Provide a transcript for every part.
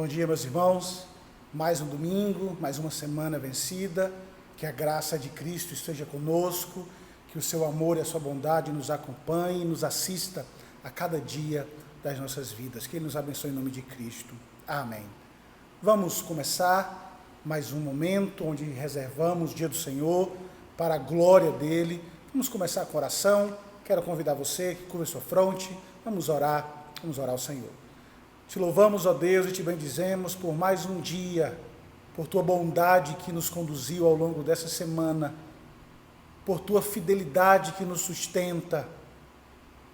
Bom dia, meus irmãos. Mais um domingo, mais uma semana vencida. Que a graça de Cristo esteja conosco, que o seu amor e a sua bondade nos acompanhe e nos assista a cada dia das nossas vidas. Que Ele nos abençoe em nome de Cristo. Amém. Vamos começar mais um momento onde reservamos o dia do Senhor para a glória dEle. Vamos começar com oração. Quero convidar você que curva sua fronte. Vamos orar ao Senhor. Te louvamos, ó Deus, e te bendizemos por mais um dia, por tua bondade que nos conduziu ao longo dessa semana, por tua fidelidade que nos sustenta,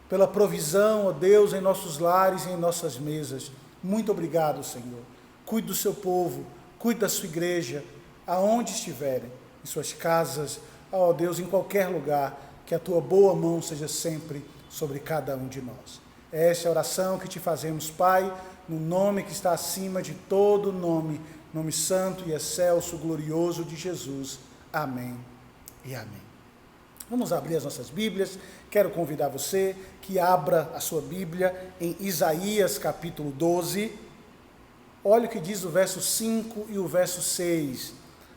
pela provisão, ó Deus, em nossos lares e em nossas mesas. Muito obrigado, Senhor. Cuide do seu povo, cuide da sua igreja, aonde estiverem, em suas casas, ó Deus, em qualquer lugar, que a tua boa mão seja sempre sobre cada um de nós. Esta é a oração que te fazemos, Pai, no nome que está acima de todo nome, nome santo e excelso, glorioso de Jesus. Amém e amém. Vamos abrir as nossas Bíblias. Quero convidar você que abra a sua Bíblia em Isaías capítulo 12. Olha o que diz o verso 5 e o verso 6.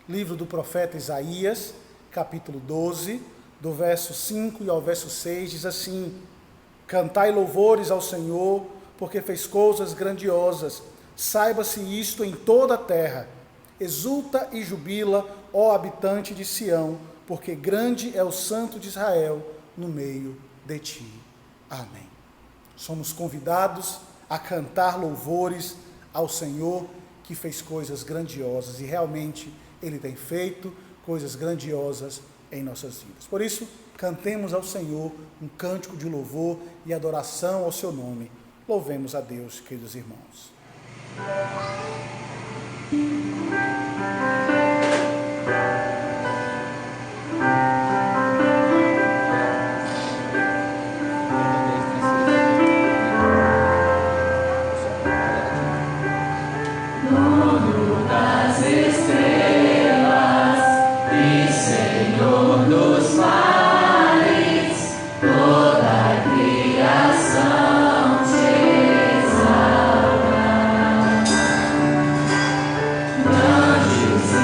Livro do profeta Isaías, capítulo 12, do verso 5 e ao verso 6, diz assim: Cantai louvores ao Senhor, porque fez coisas grandiosas. Saiba-se isto em toda a terra. Exulta e jubila, ó habitante de Sião, porque grande é o Santo de Israel no meio de ti. Amém. Somos convidados a cantar louvores ao Senhor, que fez coisas grandiosas, e realmente Ele tem feito coisas grandiosas em nossas vidas. Por isso, cantemos ao Senhor um cântico de louvor e adoração ao seu nome. Louvemos a Deus, queridos irmãos. Jesus.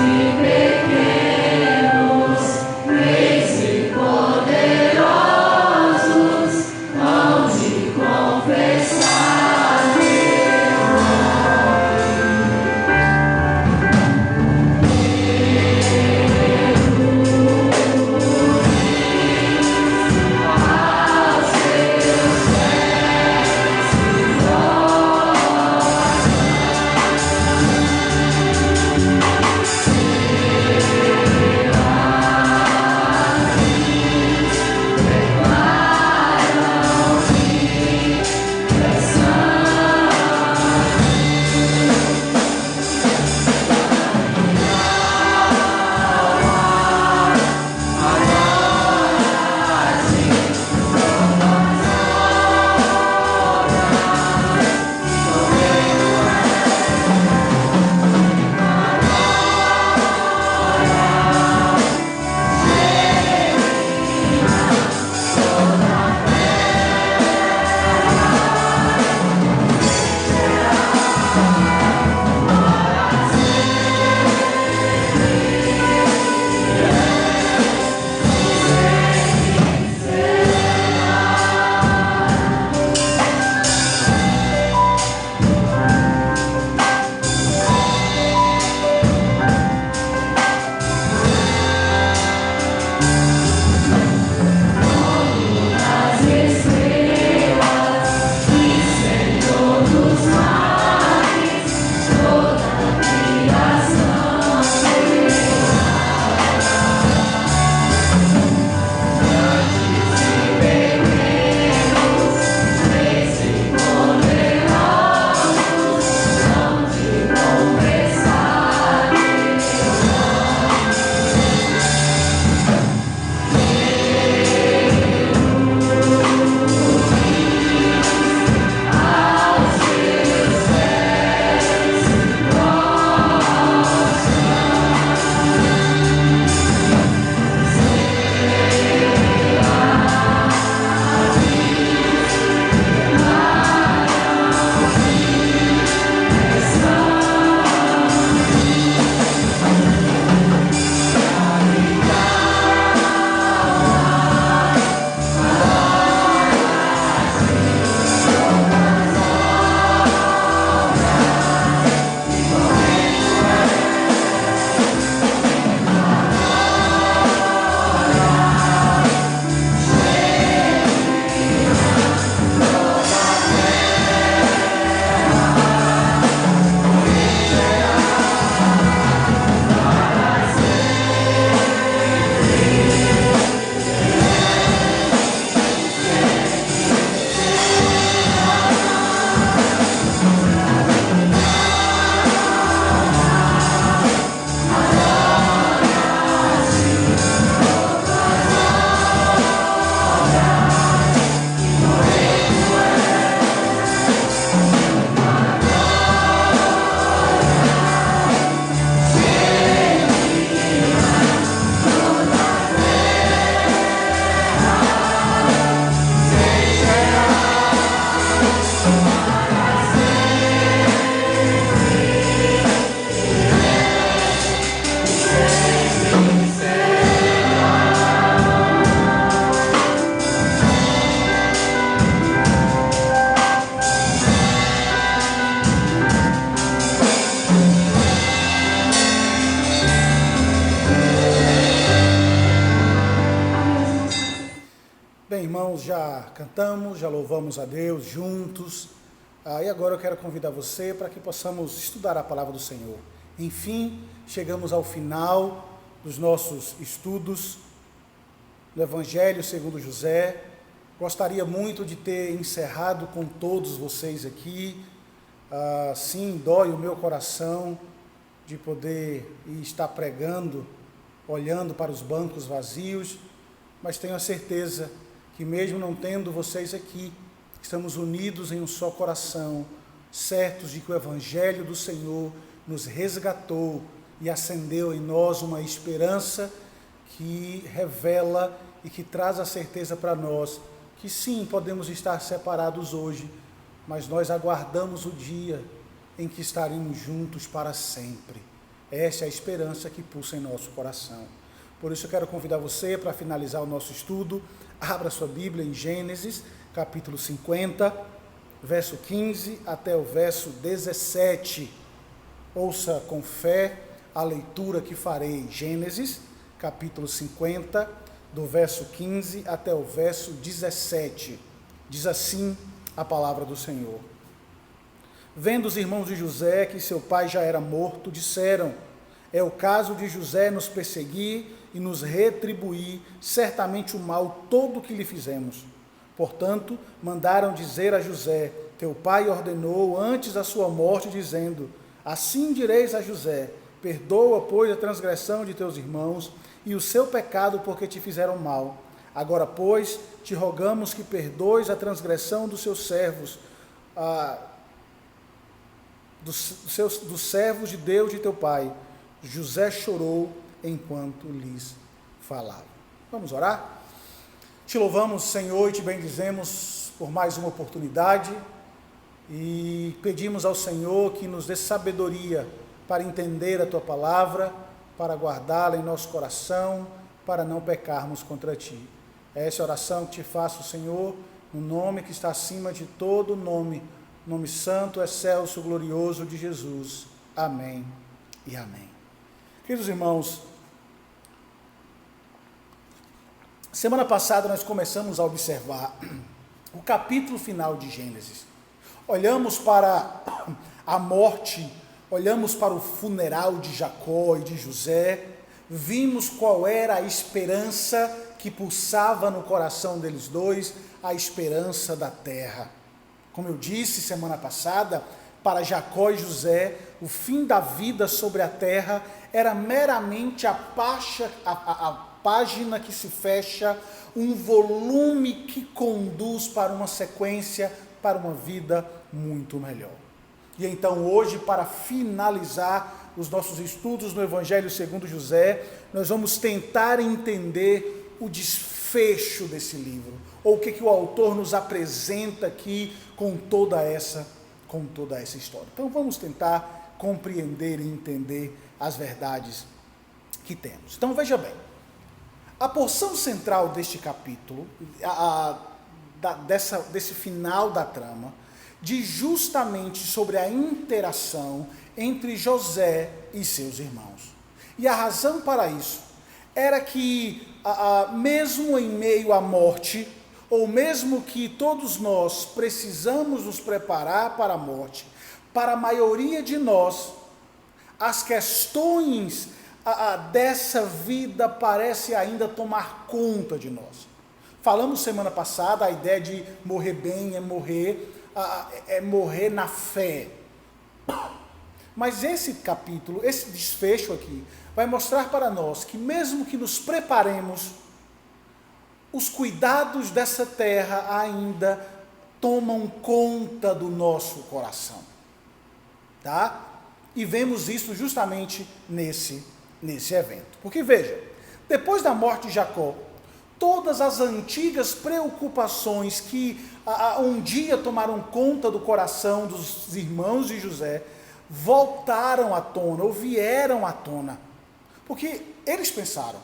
cantamos, já louvamos a Deus juntos. E agora eu quero convidar você para que possamos estudar a palavra do Senhor. Enfim, chegamos ao final dos nossos estudos do Evangelho segundo José. Gostaria muito de ter encerrado com todos vocês aqui. Sim, dói o meu coração de poder estar pregando, olhando para os bancos vazios, mas tenho a certeza que mesmo não tendo vocês aqui, estamos unidos em um só coração, certos de que o Evangelho do Senhor nos resgatou e acendeu em nós uma esperança que revela e que traz a certeza para nós que sim, podemos estar separados hoje, mas nós aguardamos o dia em que estaremos juntos para sempre. Essa é a esperança que pulsa em nosso coração. Por isso eu quero convidar você para finalizar o nosso estudo. Abra sua Bíblia em Gênesis, capítulo 50, verso 15 até o verso 17. Ouça com fé a leitura que farei. Gênesis, capítulo 50, do verso 15 até o verso 17. Diz assim a palavra do Senhor. Vendo os irmãos de José que seu pai já era morto, disseram: é o caso de José nos perseguir e nos retribuir certamente o mal todo que lhe fizemos. Portanto, mandaram dizer a José: teu pai ordenou antes da sua morte, dizendo: assim direis a José: perdoa, pois, a transgressão de teus irmãos e o seu pecado, porque te fizeram mal. Agora, pois, te rogamos que perdoes a transgressão dos seus servos, dos servos de Deus de teu pai. José chorou enquanto lhes falava. Vamos orar? Te louvamos, Senhor, e te bendizemos por mais uma oportunidade e pedimos ao Senhor que nos dê sabedoria para entender a tua palavra, para guardá-la em nosso coração, para não pecarmos contra ti. É essa oração que te faço, Senhor, no nome que está acima de todo nome, nome santo, excelso, glorioso de Jesus. Amém e amém. Queridos irmãos, semana passada nós começamos a observar o capítulo final de Gênesis. Olhamos para a morte, olhamos para o funeral de Jacó e de José, vimos qual era a esperança que pulsava no coração deles dois, a esperança da terra. Como eu disse semana passada, para Jacó e José, o fim da vida sobre a terra era meramente a página que se fecha, um volume que conduz para uma sequência, para uma vida muito melhor. E então hoje, para finalizar os nossos estudos no Evangelho segundo José, nós vamos tentar entender o desfecho desse livro, ou o que o autor nos apresenta aqui com toda essa história. Então vamos tentar compreender e entender as verdades que temos. Então veja bem, a porção central deste capítulo, desse final da trama, diz justamente sobre a interação entre José e seus irmãos. E a razão para isso era que, mesmo em meio à morte, ou mesmo que todos nós precisamos nos preparar para a morte, para a maioria de nós, as questões dessa vida parecem ainda tomar conta de nós. Falamos semana passada, a ideia de morrer bem é morrer na fé. Mas esse capítulo, esse desfecho aqui, vai mostrar para nós que mesmo que nos preparemos, os cuidados dessa terra ainda tomam conta do nosso coração, tá? E vemos isso justamente nesse evento. Porque veja, depois da morte de Jacó, todas as antigas preocupações que um dia tomaram conta do coração dos irmãos de José, voltaram à tona, ou vieram à tona. Porque eles pensaram: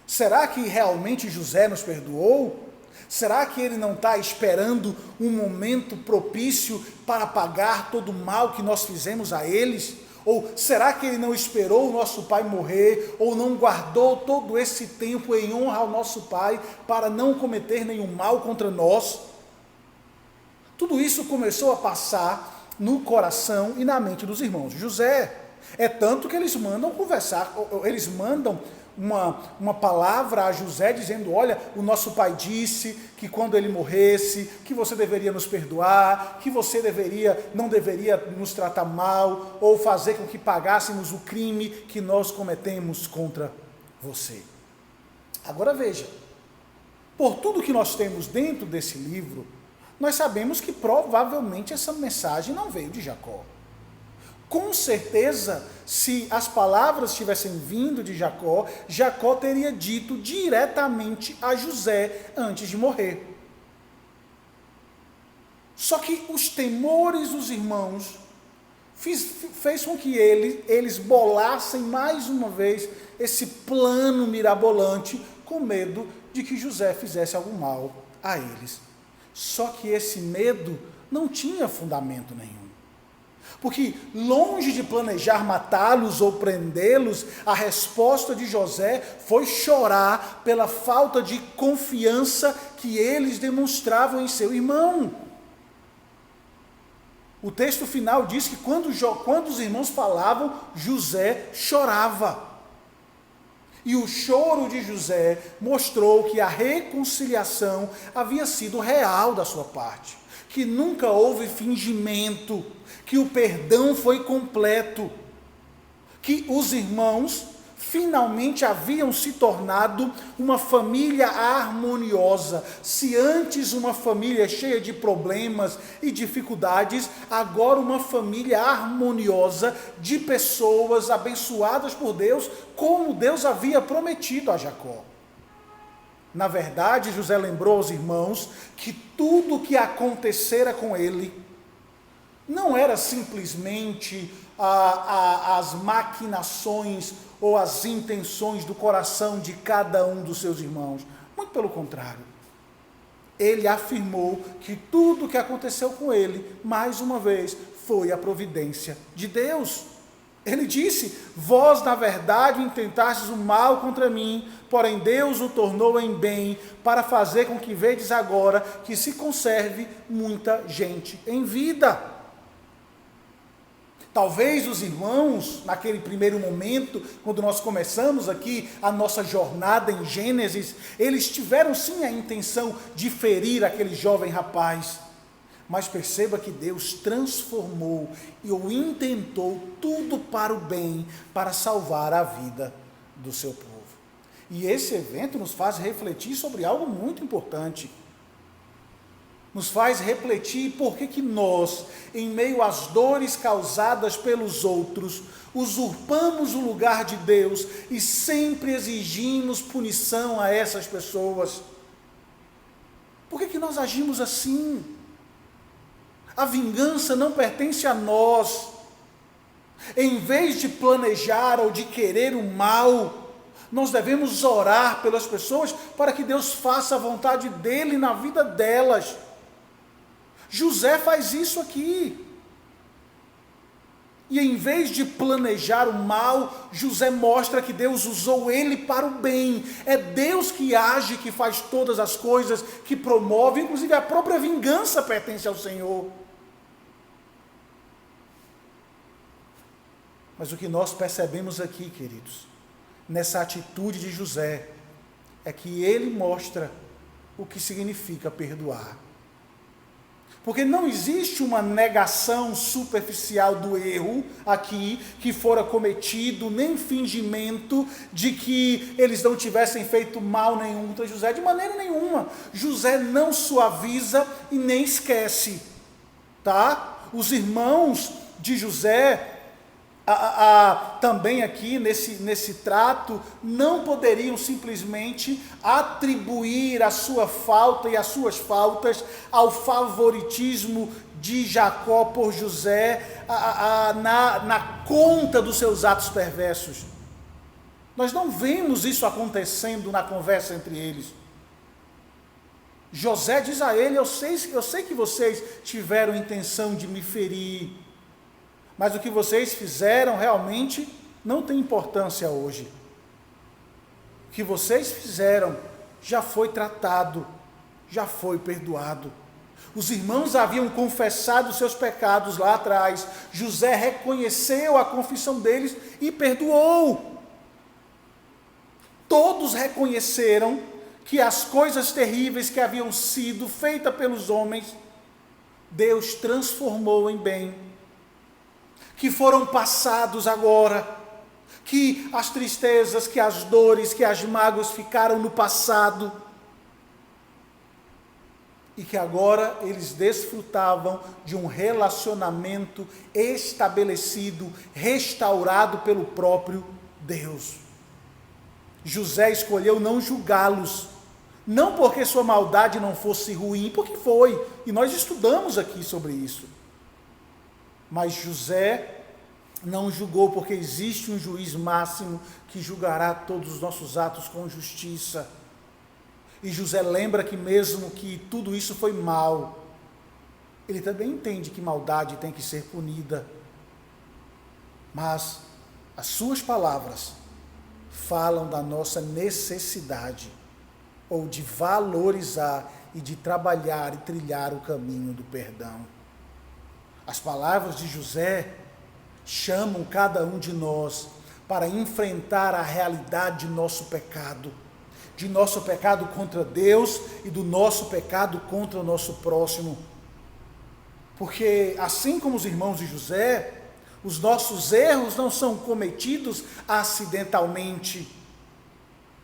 será que realmente José nos perdoou? Será que ele não está esperando um momento propício para pagar todo o mal que nós fizemos a eles? Ou será que ele não esperou o nosso pai morrer? Ou não guardou todo esse tempo em honra ao nosso pai para não cometer nenhum mal contra nós? Tudo isso começou a passar no coração e na mente dos irmãos de José. É tanto que eles mandam conversar, eles mandam uma palavra a José dizendo: olha, o nosso pai disse que quando ele morresse, que você deveria nos perdoar, que você não deveria nos tratar mal, ou fazer com que pagássemos o crime que nós cometemos contra você. Agora veja, por tudo que nós temos dentro desse livro, nós sabemos que provavelmente essa mensagem não veio de Jacó. Com certeza, se as palavras tivessem vindo de Jacó, Jacó teria dito diretamente a José antes de morrer. Só que os temores dos irmãos fez com que eles bolassem mais uma vez esse plano mirabolante, com medo de que José fizesse algum mal a eles. Só que esse medo não tinha fundamento nenhum. Porque longe de planejar matá-los ou prendê-los, a resposta de José foi chorar pela falta de confiança que eles demonstravam em seu irmão. O texto final diz que quando os irmãos falavam, José chorava. E o choro de José mostrou que a reconciliação havia sido real da sua parte, que nunca houve fingimento, que o perdão foi completo, que os irmãos finalmente haviam se tornado uma família harmoniosa. Se antes uma família cheia de problemas e dificuldades, agora uma família harmoniosa de pessoas abençoadas por Deus, como Deus havia prometido a Jacó. Na verdade, José lembrou aos irmãos que tudo o que acontecera com ele não era simplesmente as maquinações ou as intenções do coração de cada um dos seus irmãos. Muito pelo contrário. Ele afirmou que tudo o que aconteceu com ele, mais uma vez, foi a providência de Deus. Ele disse: vós, na verdade, intentastes o mal contra mim, porém Deus o tornou em bem, para fazer com que vedes agora que se conserve muita gente em vida. Talvez os irmãos, naquele primeiro momento, quando nós começamos aqui a nossa jornada em Gênesis, eles tiveram sim a intenção de ferir aquele jovem rapaz. Mas perceba que Deus transformou e o intentou tudo para o bem, para salvar a vida do seu povo. E esse evento nos faz refletir sobre algo muito importante. Nos faz refletir por que nós, em meio às dores causadas pelos outros, usurpamos o lugar de Deus e sempre exigimos punição a essas pessoas. Por que nós agimos assim? A vingança não pertence a nós. Em vez de planejar ou de querer o mal, nós devemos orar pelas pessoas para que Deus faça a vontade dele na vida delas. José faz isso aqui. E em vez de planejar o mal, José mostra que Deus usou ele para o bem. É Deus que age, que faz todas as coisas, que promove, inclusive a própria vingança pertence ao Senhor. Mas o que nós percebemos aqui, queridos, nessa atitude de José, é que ele mostra o que significa perdoar. Porque não existe uma negação superficial do erro aqui que fora cometido, nem fingimento de que eles não tivessem feito mal nenhum contra José, de maneira nenhuma. José não suaviza e nem esquece, tá? Os irmãos de José, também aqui nesse trato, não poderiam simplesmente atribuir a sua falta e as suas faltas ao favoritismo de Jacó por José, na conta dos seus atos perversos. Nós não vemos isso acontecendo na conversa entre eles. José diz a ele: eu sei que vocês tiveram intenção de me ferir, mas o que vocês fizeram realmente não tem importância hoje. O que vocês fizeram já foi tratado, já foi perdoado. Os irmãos haviam confessado seus pecados lá atrás. José reconheceu a confissão deles e perdoou. Todos reconheceram que as coisas terríveis que haviam sido feitas pelos homens, Deus transformou em bem, que foram passados agora, que as tristezas, que as dores, que as mágoas ficaram no passado, e que agora eles desfrutavam de um relacionamento estabelecido, restaurado pelo próprio Deus. José escolheu não julgá-los, não porque sua maldade não fosse ruim, porque foi, e nós estudamos aqui sobre isso. Mas José não julgou, porque existe um juiz máximo que julgará todos os nossos atos com justiça. E José lembra que mesmo que tudo isso foi mal, ele também entende que maldade tem que ser punida. Mas as suas palavras falam da nossa necessidade, ou de valorizar e de trabalhar e trilhar o caminho do perdão. As palavras de José chamam cada um de nós para enfrentar a realidade de nosso pecado contra Deus e do nosso pecado contra o nosso próximo. Porque assim como os irmãos de José, os nossos erros não são cometidos acidentalmente.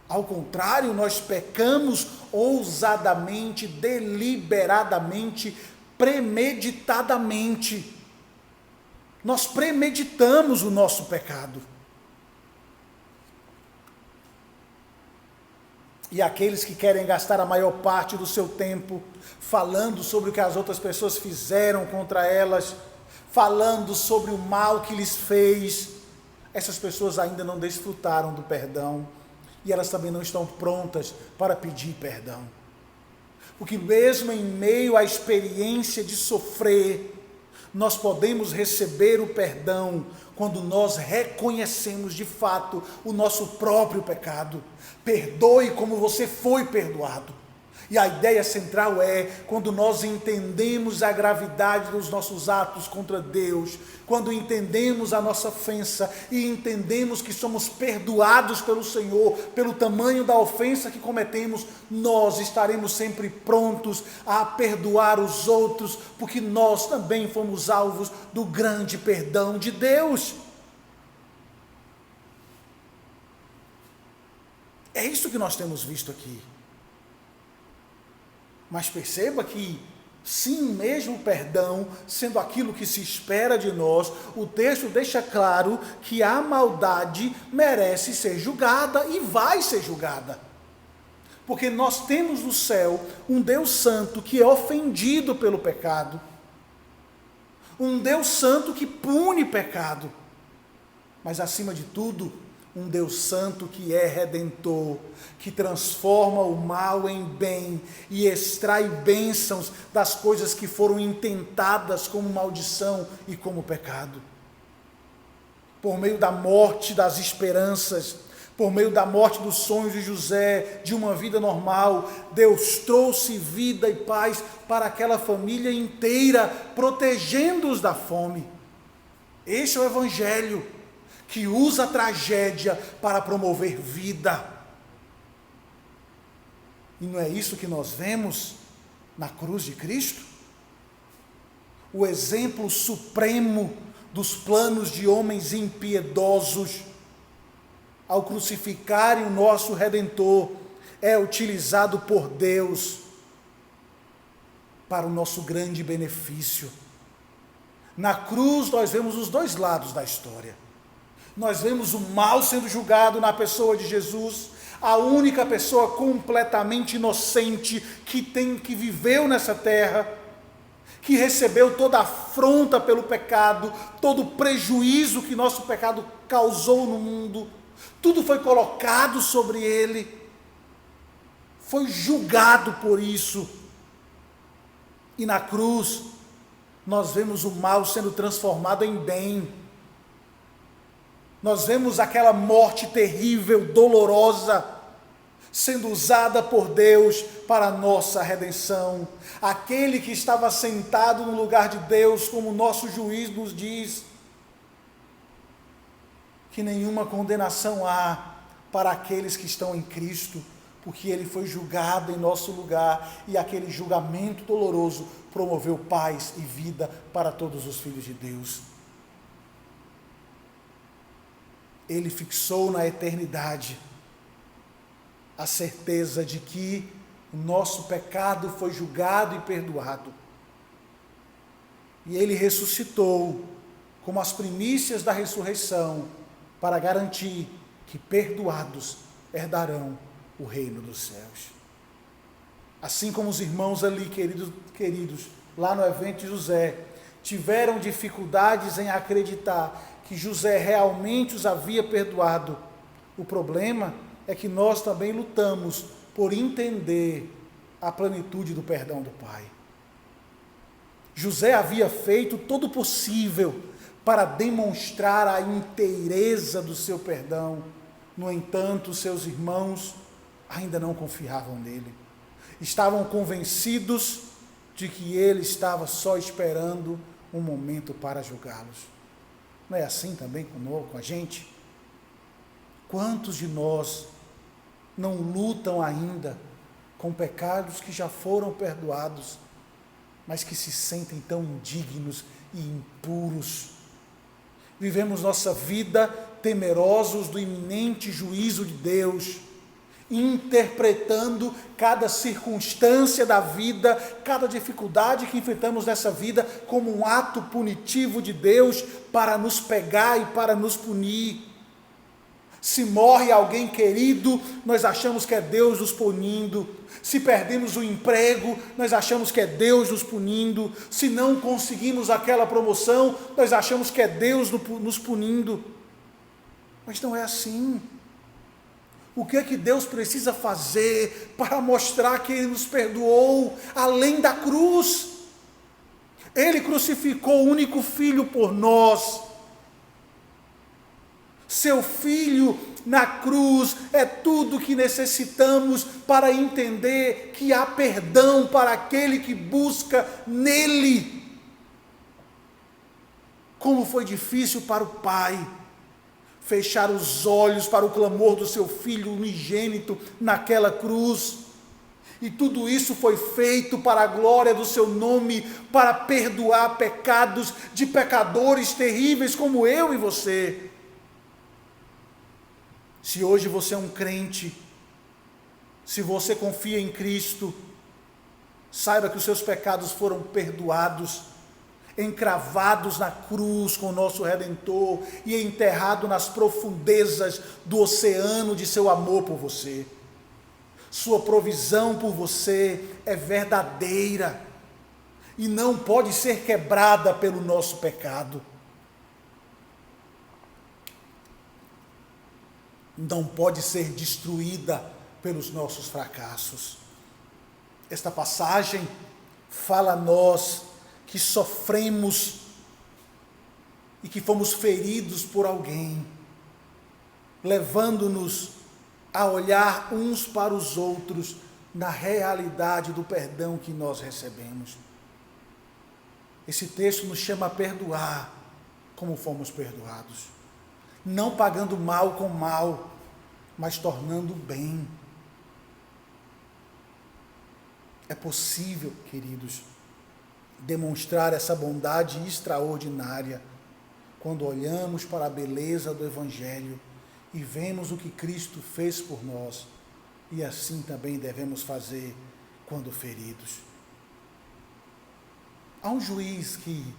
Ao contrário, nós pecamos ousadamente, deliberadamente, premeditadamente. Nós premeditamos o nosso pecado. E aqueles que querem gastar a maior parte do seu tempo falando sobre o que as outras pessoas fizeram contra elas, falando sobre o mal que lhes fez, essas pessoas ainda não desfrutaram do perdão, e elas também não estão prontas para pedir perdão. Porque mesmo em meio à experiência de sofrer, nós podemos receber o perdão quando nós reconhecemos de fato o nosso próprio pecado. Perdoe como você foi perdoado. E a ideia central é, quando nós entendemos a gravidade dos nossos atos contra Deus, quando entendemos a nossa ofensa e entendemos que somos perdoados pelo Senhor, pelo tamanho da ofensa que cometemos, nós estaremos sempre prontos a perdoar os outros, porque nós também fomos alvos do grande perdão de Deus. É isso que nós temos visto aqui. Mas perceba que, sim, mesmo o perdão sendo aquilo que se espera de nós, o texto deixa claro que a maldade merece ser julgada e vai ser julgada. Porque nós temos no céu um Deus santo que é ofendido pelo pecado, um Deus santo que pune pecado, mas acima de tudo, um Deus santo que é redentor, que transforma o mal em bem e extrai bênçãos das coisas que foram intentadas como maldição e como pecado. Por meio da morte das esperanças, por meio da morte dos sonhos de José, de uma vida normal, Deus trouxe vida e paz para aquela família inteira, protegendo-os da fome. Esse é o Evangelho, que usa a tragédia para promover vida. E não é isso que nós vemos na cruz de Cristo? O exemplo supremo dos planos de homens impiedosos, ao crucificarem o nosso Redentor, é utilizado por Deus para o nosso grande benefício. Na cruz nós vemos os dois lados da história. Nós vemos o mal sendo julgado na pessoa de Jesus, a única pessoa completamente inocente que viveu nessa terra, que recebeu toda a afronta pelo pecado, todo o prejuízo que nosso pecado causou no mundo, tudo foi colocado sobre ele, foi julgado por isso. E na cruz, nós vemos o mal sendo transformado em bem. Nós vemos aquela morte terrível, dolorosa, sendo usada por Deus para a nossa redenção. Aquele que estava sentado no lugar de Deus, como o nosso juiz nos diz, que nenhuma condenação há para aqueles que estão em Cristo, porque ele foi julgado em nosso lugar, e aquele julgamento doloroso promoveu paz e vida para todos os filhos de Deus. Ele fixou na eternidade a certeza de que o nosso pecado foi julgado e perdoado. E ele ressuscitou como as primícias da ressurreição para garantir que perdoados herdarão o reino dos céus. Assim como os irmãos ali, queridos, lá no evento de José, tiveram dificuldades em acreditar que José realmente os havia perdoado. O problema é que nós também lutamos por entender a plenitude do perdão do Pai. José havia feito todo o possível para demonstrar a inteireza do seu perdão. No entanto, seus irmãos ainda não confiavam nele. Estavam convencidos de que ele estava só esperando um momento para julgá-los. Não é assim também com a gente? Quantos de nós não lutam ainda com pecados que já foram perdoados, mas que se sentem tão indignos e impuros? Vivemos nossa vida temerosos do iminente juízo de Deus, interpretando cada circunstância da vida, cada dificuldade que enfrentamos nessa vida como um ato punitivo de Deus para nos pegar e para nos punir. Se morre alguém querido, nós achamos que é Deus nos punindo. Se perdemos o emprego, nós achamos que é Deus nos punindo. Se não conseguimos aquela promoção, nós achamos que é Deus nos punindo. Mas não é assim. O que é que Deus precisa fazer para mostrar que Ele nos perdoou além da cruz? Ele crucificou o único filho por nós. Seu filho na cruz é tudo que necessitamos para entender que há perdão para aquele que busca nele. Como foi difícil para o Pai fechar os olhos para o clamor do seu filho unigênito naquela cruz. E tudo isso foi feito para a glória do seu nome, para perdoar pecados de pecadores terríveis como eu e você. Se hoje você é um crente, se você confia em Cristo, saiba que os seus pecados foram perdoados, encravados na cruz com o nosso Redentor e enterrado nas profundezas do oceano de seu amor por você. Sua provisão por você é verdadeira e não pode ser quebrada pelo nosso pecado. Não pode ser destruída pelos nossos fracassos. Esta passagem fala a nós que sofremos e que fomos feridos por alguém, levando-nos a olhar uns para os outros na realidade do perdão que nós recebemos. Esse texto nos chama a perdoar como fomos perdoados, não pagando mal com mal, mas tornando bem. É possível, queridos, demonstrar essa bondade extraordinária quando olhamos para a beleza do Evangelho e vemos o que Cristo fez por nós, e assim também devemos fazer quando feridos. Há um juiz que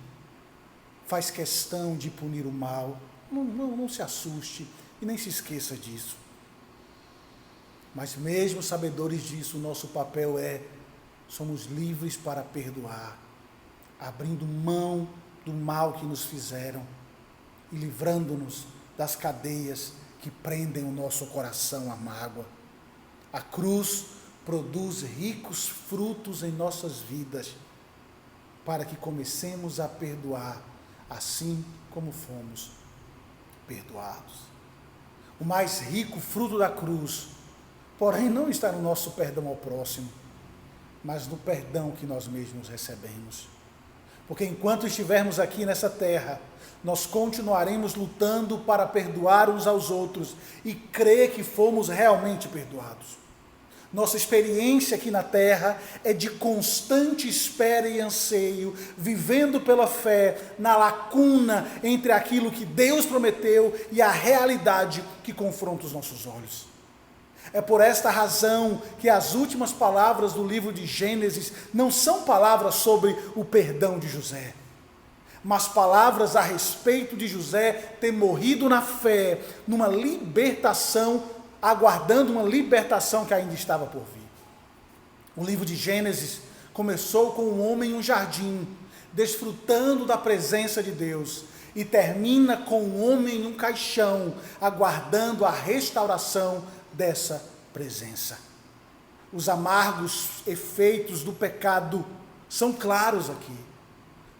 faz questão de punir o mal. Não se assuste e nem se esqueça disso. Mas mesmo sabedores disso, o nosso papel somos livres para perdoar, abrindo mão do mal que nos fizeram e livrando-nos das cadeias que prendem o nosso coração à mágoa. A cruz produz ricos frutos em nossas vidas. para que comecemos a perdoar, assim como fomos perdoados. O mais rico fruto da cruz, porém, não está no nosso perdão ao próximo, mas no perdão que nós mesmos recebemos. Porque enquanto estivermos aqui nessa terra, nós continuaremos lutando para perdoar uns aos outros e crer que fomos realmente perdoados. Nossa experiência aqui na terra é de constante espera e anseio, vivendo pela fé na lacuna entre aquilo que Deus prometeu e a realidade que confronta os nossos olhos. É por esta razão que as últimas palavras do livro de Gênesis não são palavras sobre o perdão de José, mas palavras a respeito de José ter morrido na fé, numa libertação, aguardando uma libertação que ainda estava por vir. O livro de Gênesis começou com um homem em um jardim, desfrutando da presença de Deus, e termina com um homem em um caixão, aguardando a restauração dessa presença. Os amargos efeitos do pecado são claros aqui.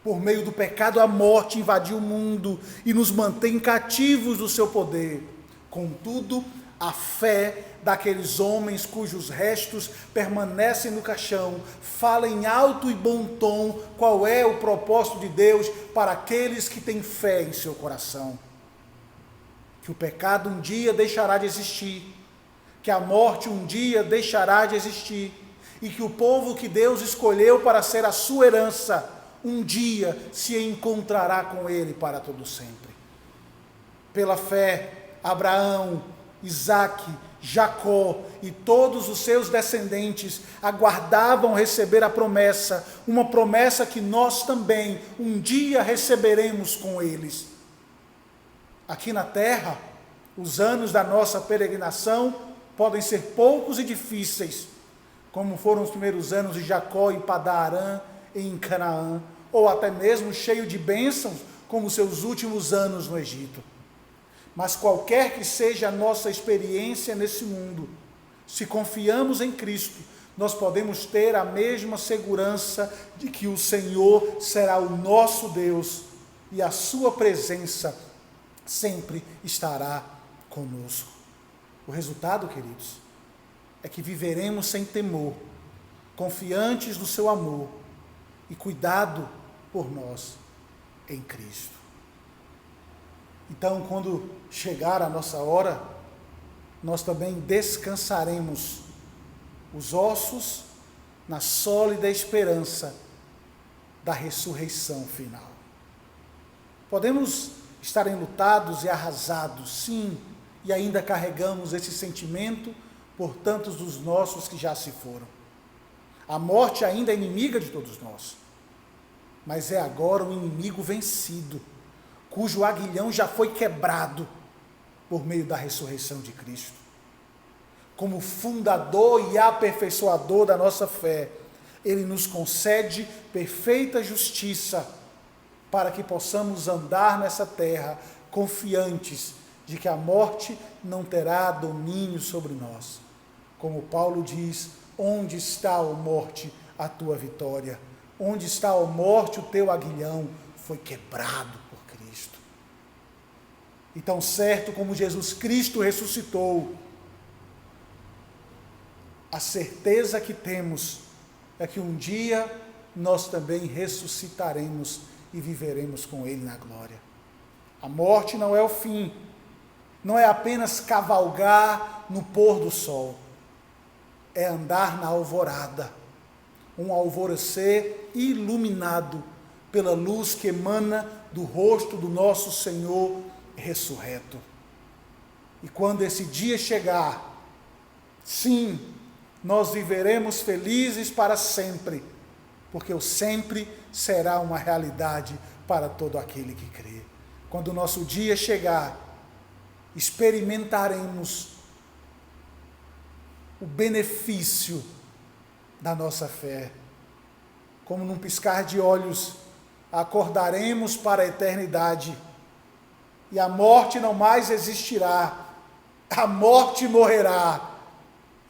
Por meio do pecado, a morte invadiu o mundo e nos mantém cativos do seu poder. Contudo, a fé daqueles homens cujos restos permanecem no caixão fala em alto e bom tom qual é o propósito de Deus para aqueles que têm fé em seu coração. Que o pecado um dia deixará de existir, que a morte um dia deixará de existir, e que o povo que Deus escolheu para ser a sua herança, um dia se encontrará com Ele para todo sempre. Pela fé, Abraão, Isaque, Jacó e todos os seus descendentes aguardavam receber a promessa, uma promessa que nós também um dia receberemos com eles. Aqui na terra, os anos da nossa peregrinação podem ser poucos e difíceis, como foram os primeiros anos de Jacó em Padã-Arã e em Canaã, ou até mesmo cheio de bênçãos, como seus últimos anos no Egito. Mas qualquer que seja a nossa experiência nesse mundo, se confiamos em Cristo, nós podemos ter a mesma segurança de que o Senhor será o nosso Deus e a sua presença sempre estará conosco. O resultado, queridos, é que viveremos sem temor, confiantes do seu amor e cuidado por nós em Cristo. Então, quando chegar a nossa hora, nós também descansaremos os ossos na sólida esperança da ressurreição final. Podemos estar enlutados e arrasados, sim, e ainda carregamos esse sentimento por tantos dos nossos que já se foram. A morte ainda é inimiga de todos nós, mas é agora um inimigo vencido, cujo aguilhão já foi quebrado por meio da ressurreição de Cristo. Como fundador e aperfeiçoador da nossa fé, Ele nos concede perfeita justiça para que possamos andar nessa terra confiantes de que a morte não terá domínio sobre nós. Como Paulo diz: onde está, ó morte, a tua vitória? Onde está, ó morte, o teu aguilhão? Foi quebrado por Cristo. E tão certo como Jesus Cristo ressuscitou, a certeza que temos é que um dia nós também ressuscitaremos e viveremos com Ele na glória. A morte não é o fim, não é apenas cavalgar no pôr do sol, é andar na alvorada, um alvorecer iluminado pela luz que emana do rosto do nosso Senhor ressurreto. E quando esse dia chegar, sim, nós viveremos felizes para sempre, porque o sempre será uma realidade para todo aquele que crê. Quando o nosso dia chegar, experimentaremos o benefício da nossa fé. Como num piscar de olhos, acordaremos para a eternidade, e a morte não mais existirá, a morte morrerá,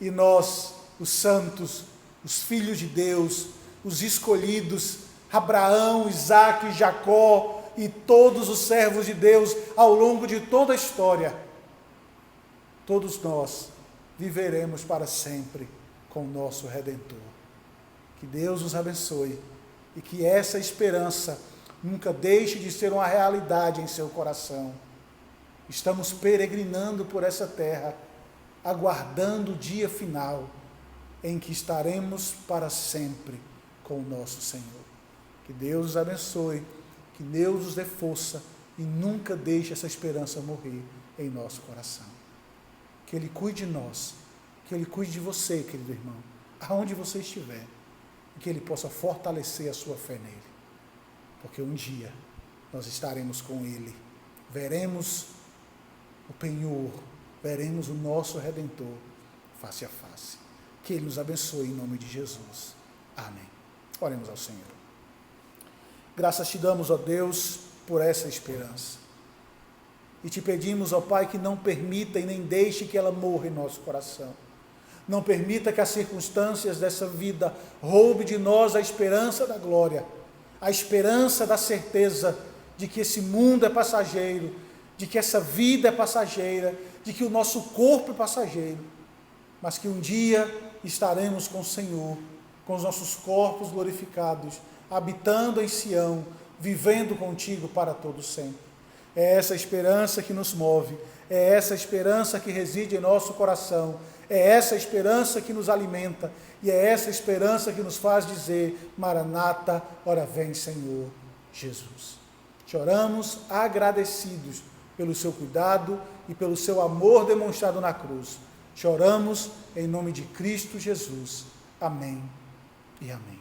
e nós, os santos, os filhos de Deus, os escolhidos, Abraão, Isaque, Jacó e todos os servos de Deus ao longo de toda a história, todos nós viveremos para sempre com o nosso Redentor. Que Deus nos abençoe e que essa esperança nunca deixe de ser uma realidade em seu coração. Estamos peregrinando por essa terra, aguardando o dia final em que estaremos para sempre com o nosso Senhor. Que Deus os abençoe, que Deus os dê força e nunca deixe essa esperança morrer em nosso coração. Que Ele cuide de nós, que Ele cuide de você, querido irmão, aonde você estiver, e que Ele possa fortalecer a sua fé nele, porque um dia nós estaremos com Ele, veremos o penhor, veremos o nosso Redentor face a face. Que Ele nos abençoe em nome de Jesus. Amém. Oremos ao Senhor. Graças te damos, ó Deus, por essa esperança. E te pedimos, ó Pai, que não permita e nem deixe que ela morra em nosso coração. Não permita que as circunstâncias dessa vida roube de nós a esperança da glória, a esperança da certeza de que esse mundo é passageiro, de que essa vida é passageira, de que o nosso corpo é passageiro, mas que um dia estaremos com o Senhor, com os nossos corpos glorificados, habitando em Sião, vivendo contigo para todo sempre. É essa esperança que nos move, é essa esperança que reside em nosso coração, é essa esperança que nos alimenta, e é essa esperança que nos faz dizer: Maranata, ora vem, Senhor Jesus. Te oramos agradecidos pelo seu cuidado e pelo seu amor demonstrado na cruz. Te oramos em nome de Cristo Jesus. Amém e amém.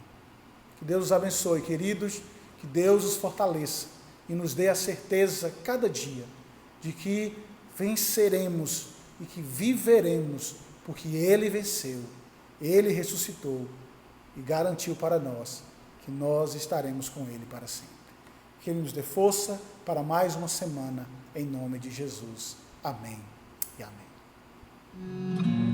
Que Deus os abençoe, queridos, que Deus os fortaleça e nos dê a certeza cada dia de que venceremos e que viveremos, porque Ele venceu, Ele ressuscitou e garantiu para nós que nós estaremos com Ele para sempre. Que Ele nos dê força para mais uma semana, em nome de Jesus. Amém e amém.